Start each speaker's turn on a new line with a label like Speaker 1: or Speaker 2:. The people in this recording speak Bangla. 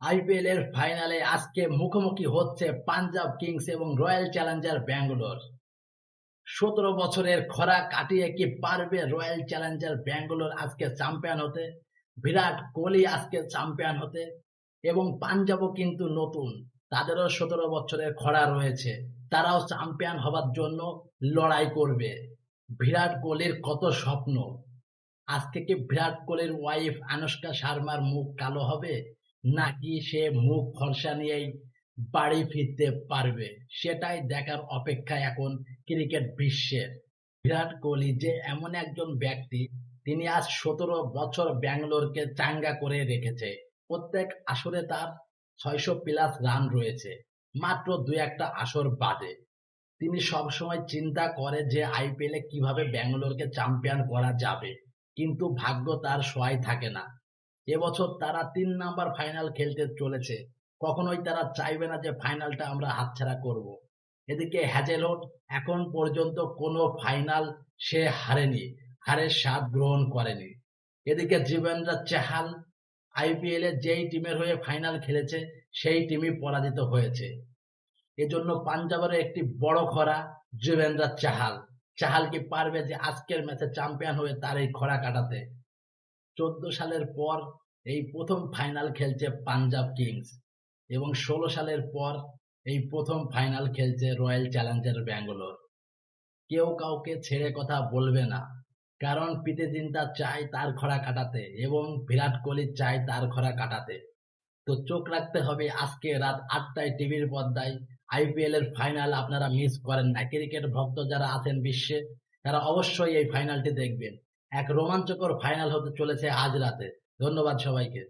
Speaker 1: আইপিএল এর ফাইনালে আজকে মুখোমুখি হচ্ছে পাঞ্জাব কিংস এবং রয়্যাল চ্যালেঞ্জার ব্যাঙ্গালোর। 17 বছরের খরা কাটিয়ে কি পারবে রয়্যাল চ্যালেঞ্জার ব্যাঙ্গালোর আজকে চ্যাম্পিয়ন হতে? বিরাট কোহলি আজকে চ্যাম্পিয়ন হতে? এবং পাঞ্জাবও কিন্তু নতুন, তাদেরও 17 বছরের খরা রয়েছে, তারাও চ্যাম্পিয়ন হবার জন্য লড়াই করবে। বিরাট কোহলির কত স্বপ্ন, আজকে কি বিরাট কোহলির ওয়াইফ আনুশকা শর্মার মুখ কালো হবে, নাকি সে মুখ ফর্সা নিয়েই বাড়ি ফিরতে পারবে? সেটাই দেখার অপেক্ষা এখন ক্রিকেট বিশ্বের। বিরাট কোহলি যে এমন একজন ব্যক্তি, তিনি আজ 17 বছর ব্যাঙ্গালোরকে চাঙ্গা করে রেখেছে। প্রত্যেক আসরে তার 600+ রান রয়েছে, মাত্র দু একটা আসর বাদে। তিনি সবসময় চিন্তা করে যে আইপিএলে কিভাবে ব্যাঙ্গালোরকে চ্যাম্পিয়ন করা যাবে, কিন্তু ভাগ্য তার সহায় থাকে না। এবছর তারা 3 নাম্বার ফাইনাল খেলতে চলেছে, কখনোই তারা চাইবে না যে ফাইনালটা আমরা হাতছাড়া করব। এদিকে হ্যাজেলউড এখন পর্যন্ত কোনো ফাইনাল সে হারেনি, হারের স্বাদ গ্রহণ করেনি। এদিকে যুজবেন্দ্র চাহাল আইপিএলে যেই টিমের হয়ে ফাইনাল খেলেছে সেই টিমই পরাজিত হয়েছে। এজন্য পাঞ্জাবের একটি বড় খরা যুজবেন্দ্র চাহাল। চাহাল কি পারবে যে আজকের ম্যাচে চ্যাম্পিয়ন হয়ে তার এই খরা কাটাতে? 14 সালের পর এই প্রথম ফাইনাল খেলছে পাঞ্জাব কিংস, এবং 16 সালের পর এই প্রথম ফাইনাল খেলছে রয়্যাল চ্যালেঞ্জার ব্যাঙ্গালোর। কেউ কাউকে ছেড়ে কথা বলবে না, কারণ প্রীতি জিন্তা চায় তার খরা কাটাতে এবং বিরাট কোহলি চায় তার খরা কাটাতে। তো চোখ রাখতে হবে আজকে রাত 8টায় টিভির পর্দায় আইপিএল এর ফাইনাল। আপনারা মিস করেন না, ক্রিকেট ভক্ত যারা আছেন বিশ্বে, তারা অবশ্যই এই ফাইনালটি দেখবেন। এক রোমাঞ্চকর ফাইনাল হতে চলেছে আজ রাতে। ধন্যবাদ সবাইকে।